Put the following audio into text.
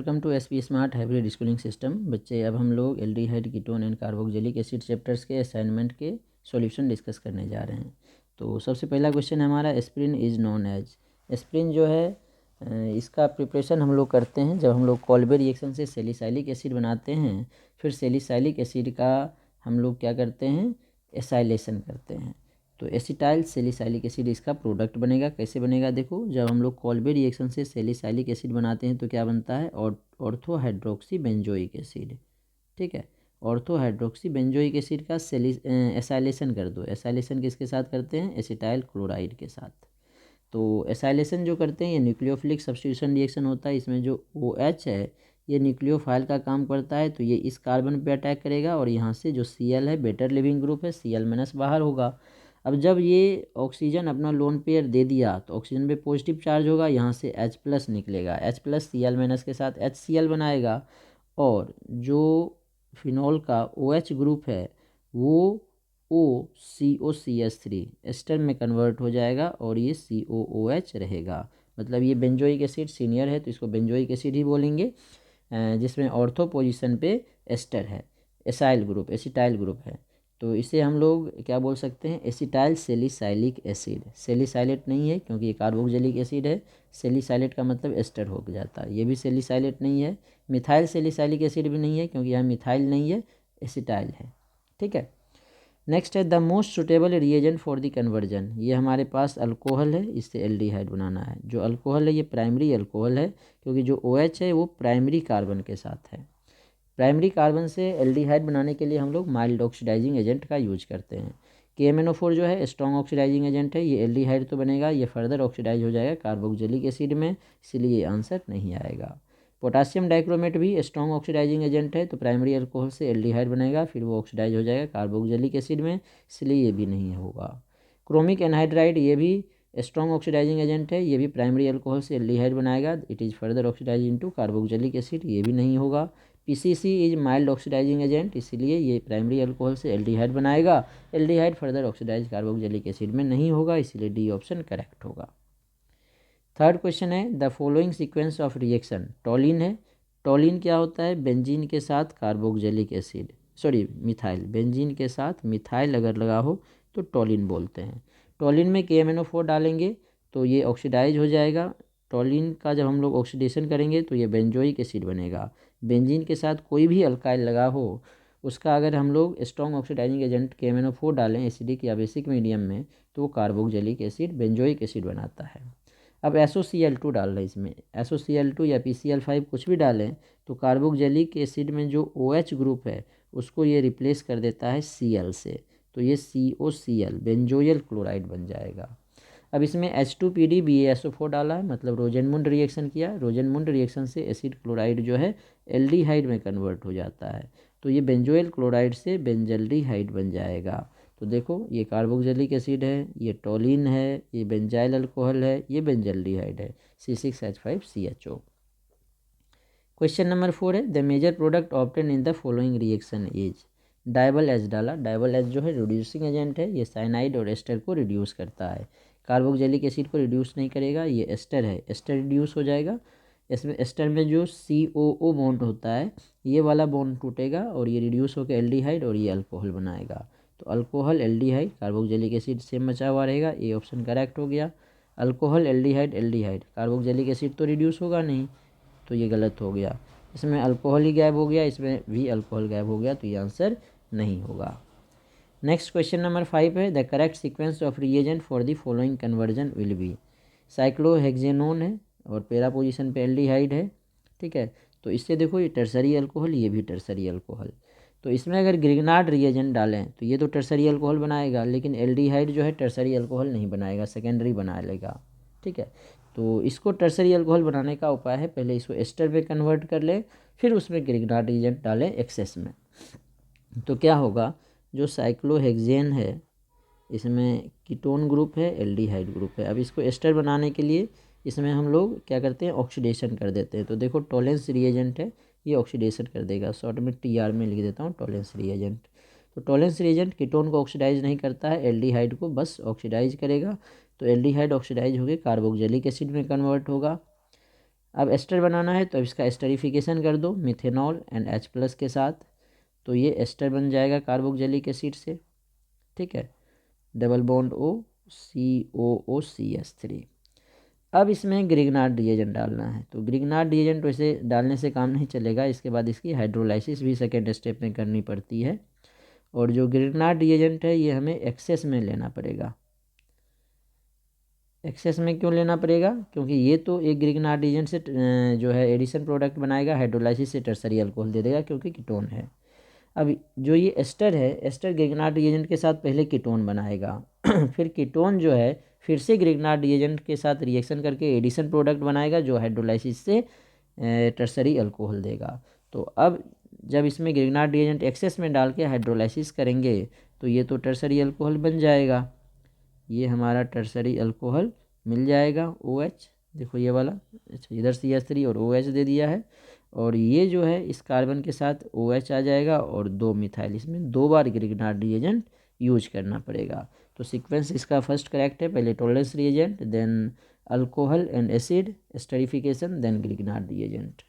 Welcome to SP smart hybrid schooling system. बच्चे, अब हम लोग aldehyde, ketone and carboxylic acid chapters के असाइनमेंट के सॉल्यूशन डिस्कस करने जा रहे हैं। तो सबसे पहला क्वेश्चन है हमारा, aspirin is known as. Aspirin जो है इसका प्रिपरेशन हम लोग करते हैं जब हम लोग कॉल्बे रिएक्शन से सैलिसाइलिक एसिड बनाते हैं। फिर सैलिसाइलिक एसिड का हम लोग क्या करते हैं, एसाइलेशन करते हैं। तो एसिटाइल सैलिसाइलिक एसिड इसका प्रोडक्ट बनेगा। कैसे बनेगा देखो, जब हम लोग कॉल्बे रिएक्शन से सैलिसाइलिक एसिड बनाते हैं तो क्या बनता है, ऑर्थो हाइड्रोक्सी बेंजोइक एसिड। ठीक है, ऑर्थो हाइड्रोक्सी बेंजोइक एसिड का एसाइलेशन कर दो। एसाइलेशन किसके साथ करते हैं, एसिटाइल क्लोराइड के साथ। तो एसाइलेशन जो करते हैं ये न्यूक्लियोफिलिक सब्स्टिट्यूशन रिएक्शन होता है। इसमें जो OH है ये न्यूक्लियोफाइल का काम करता है, तो ये इस कार्बन पे अटैक करेगा और यहाँ से जो Cl है, बेटर लिविंग ग्रुप है, Cl- बाहर होगा। अब जब ये ऑक्सीजन अपना लोन पेयर दे दिया तो ऑक्सीजन पे पॉजिटिव चार्ज होगा, यहाँ से H+ निकलेगा। H+ Cl- के साथ HCl बनाएगा और जो फिनॉल का OH ग्रुप है वो OCOCH3 एस्टर में कन्वर्ट हो जाएगा और ये COOH रहेगा। मतलब ये बेंजोइक एसिड सीनियर है तो इसको बेंजोइक एसिड ही बोलेंगे, जिसमें ऑर्थो पोजीशन पे एस्टर है, एसाइल ग्रुप, एसिटाइल ग्रुप है। तो इसे हम लोग क्या बोल सकते हैं, एसिटाइल सैलिसाइलिक एसिड। सैलिसाइलेट नहीं है क्योंकि ये कार्बोक्सिलिक एसिड है। सैलिसाइलेट का मतलब एस्टर हो जाता है, ये भी सैलिसाइलेट नहीं है। मिथाइल सैलिसाइलिक एसिड भी नहीं है क्योंकि यहाँ मिथाइल नहीं है, एसिटाइल है। ठीक है, नेक्स्ट है the most suitable reagent for the conversion. ये हमारे पास अल्कोहल है, इससे एल्डिहाइड बनाना है। जो अल्कोहल है ये प्राइमरी अल्कोहल है क्योंकि जो OH है वो प्राइमरी कार्बन के साथ है। प्राइमरी कार्बन से एल्डिहाइड बनाने के लिए हम लोग माइल्ड ऑक्सीडाइजिंग एजेंट का यूज करते हैं। KMnO4 जो है स्ट्रॉन्ग ऑक्सीडाइजिंग एजेंट है, ये एल्डिहाइड तो बनेगा, ये फर्दर ऑक्सीडाइज हो जाएगा कार्बोक्सिलिक एसिड में, इसलिए ये आंसर नहीं आएगा। पोटासियम डाइक्रोमेट भी स्ट्रॉन्ग ऑक्सीडाइजिंग एजेंट है, तो प्राइमरी अल्कोहल से एल्डिहाइड बनेगा, फिर वो ऑक्सीडाइज हो जाएगा कार्बोक्सिलिक एसिड में, इसलिए ये भी नहीं होगा। क्रोमिक एनहाइड्राइड ये भी स्ट्रॉन्ग ऑक्सीडाइजिंग एजेंट है, ये भी प्राइमरी अल्कोहल से एल्डिहाइड बनाएगा, it is further oxidise into carboxylic acid, ये भी नहीं होगा। PCC is mild oxidising agent, इसीलिए ये प्राइमरी अल्कोहल से एल्डिहाइड बनाएगा, aldehyde further oxidise carboxylic acid में नहीं होगा, इसीलिए D ऑप्शन करेक्ट होगा। थर्ड क्वेश्चन है, the following sequence of reaction. Toluene है, टॉलिन क्या होता है, बेंजीन के साथ carboxylic acid, sorry methyl, benzene के साथ मिथाइल अगर लगा हो तो टॉलिन बोलते हैं। टॉलिन में KMnO4 डालेंगे तो ये ऑक्सीडाइज हो जाएगा। टॉलिन का जब हम लोग ऑक्सीडेशन करेंगे तो ये बेंजोइक एसिड बनेगा। बेंजीन के साथ कोई भी अल्काइल लगा हो उसका अगर हम लोग स्ट्रॉन्ग ऑक्सीडाइजिंग एजेंट KMnO4 डालें एसिडिक या बेसिक मीडियम में तो वो कार्बोक्सिलिक एसिड, बेंजोइक एसिड बनाता है। अब SOCl2 डाल रहे हैं, इसमें SOCl2 या PCl5 कुछ भी डालें तो कार्बोक्सिलिक एसिड में जो OH ग्रुप है उसको ये रिप्लेस कर देता है Cl से, तो ये COCl बेंजोयल क्लोराइड बन जाएगा। अब इसमें H2PD BaSO4 डाला है, मतलब रोजेनमुंड रिएक्शन किया। रोजेनमुंड रिएक्शन से एसिड क्लोराइड जो है एल्डिहाइड में कन्वर्ट हो जाता है, तो ये बेंजोइल क्लोराइड से बेंजल्डिहाइड बन जाएगा। तो देखो ये कार्बोक्सिलिक एसिड है, ये टॉलिन है, ये बेंजाइल अल्कोहल है, ये बेंजल्डिहाइड है, C6H5CHO। क्वेश्चन नंबर 4 है, the major product obtain in the following reaction is. DIBAL H डाला। डाइबल एच जो है रिड्यूसिंग एजेंट है, ये साइनाइड और एस्टर को रिड्यूस करता है। कार्बोक्सिलिक एसिड को रिड्यूस नहीं करेगा, ये एस्टर है, एस्टर रिड्यूस हो जाएगा। इसमें एस्टर में जो COO बॉन्ड होता है ये वाला बॉन्ड टूटेगा और ये रिड्यूस होकर एल्डिहाइड और ये अल्कोहल बनाएगा। तो alcohol aldehyde carboxylic acid same बचा हुआ रहेगा, ए ऑप्शन करेक्ट हो गया। Alcohol aldehyde aldehyde, carboxylic acid तो रिड्यूस होगा नहीं, तो ये गलत हो गया। इसमें अल्कोहल ही गायब हो गया, इसमें भी अल्कोहल गायब हो गया, तो ये आंसर नहीं होगा। नेक्स्ट क्वेश्चन नंबर 5 है, the correct sequence of reagent for the following conversion will be. Cyclohexanone है और पैरा पोजीशन पे एल्डिहाइड है। ठीक है, तो इससे देखो ये टर्सरी अल्कोहल, ये भी टर्सरी अल्कोहल, तो इसमें अगर ग्रिग्नार्ड रिएजेंट डालें तो ये तो टर्सरी अल्कोहल बनाएगा, लेकिन एल्डिहाइड जो है टर्सरी अल्कोहल नहीं बनाएगा, सेकेंडरी बना लेगा। ठीक है, तो इसको टर्सरी अल्कोहल बनाने का उपाय है, पहले इसको एस्टर में कन्वर्ट कर लें, फिर उसमें ग्रिग्नार्ड रिएजेंट डालें एक्सेस में। तो क्या होगा, जो साइक्लोहेक्सेन है इसमें कीटोन ग्रुप है, एल्डिहाइड ग्रुप है। अब इसको एस्टर बनाने के लिए इसमें हम लोग क्या करते हैं, ऑक्सीडेशन कर देते हैं। तो देखो टॉलेंस रिएजेंट है, ये ऑक्सीडेशन कर देगा, शॉर्ट में TR में लिख देता हूँ टॉलेंस रिएजेंट। तो टॉलेंस रिएजेंट कीटोन को ऑक्सीडाइज नहीं करता है, एल्डिहाइड को बस ऑक्सीडाइज करेगा। तो एल्डिहाइड ऑक्सीडाइज होकर कार्बोक्सिलिक एसिड में कन्वर्ट होगा। अब एस्टर बनाना है तो अब इसका एस्टरिफिकेशन कर दो मिथेनॉल एंड H+ के साथ, तो ये एस्टर बन जाएगा कार्बोक्जिलिक एसिड से, ठीक है, डबल बॉन्ड OCOOCH3। अब इसमें ग्रिग्नार्ड रिएजेंट डालना है, तो ग्रिग्नार्ड रिएजेंट वैसे डालने से काम नहीं चलेगा, इसके बाद इसकी हाइड्रोलाइसिस भी सेकेंड स्टेप में करनी पड़ती है। और जो ग्रिग्नार्ड रिएजेंट है ये हमें एक्सेस में लेना पड़ेगा। एक्सेस में क्यों लेना पड़ेगा? क्योंकि ये तो एक ग्रिग्नार्ड रिएजेंट से जो है एडिशन प्रोडक्ट बनाएगा, हाइड्रोलाइसिस से टर्सरी अल्कोहल दे देगा क्योंकि कीटोन है। अब जो ये एस्टर है, एस्टर ग्रिग्नार्ड रिएजेंट के साथ पहले कीटोन बनाएगा फिर कीटोन जो है फिर से ग्रिग्नार्ड रिएजेंट के साथ रिएक्शन करके एडिशन प्रोडक्ट बनाएगा जो हाइड्रोलाइसिस से टर्सरी अल्कोहल देगा। तो अब जब इसमें ग्रिग्नार्ड रिएजेंट एक्सेस में डाल के हाइड्रोलाइसिस करेंगे तो ये तो टर्सरी अल्कोहल बन जाएगा, ये हमारा टर्सरी अल्कोहल मिल जाएगा OH, देखो ये वाला, अच्छा इधर CH3 और OH दे दिया है, और ये जो है इस कार्बन के साथ OH आ जाएगा और 2 मिथाइल, इसमें 2 बार ग्रिग्नार्ड रिएजेंट यूज करना पड़ेगा। तो सीक्वेंस इसका फर्स्ट करेक्ट है, पहले tolerance reagent, then alcohol and acid esterification, then Grignard reagent.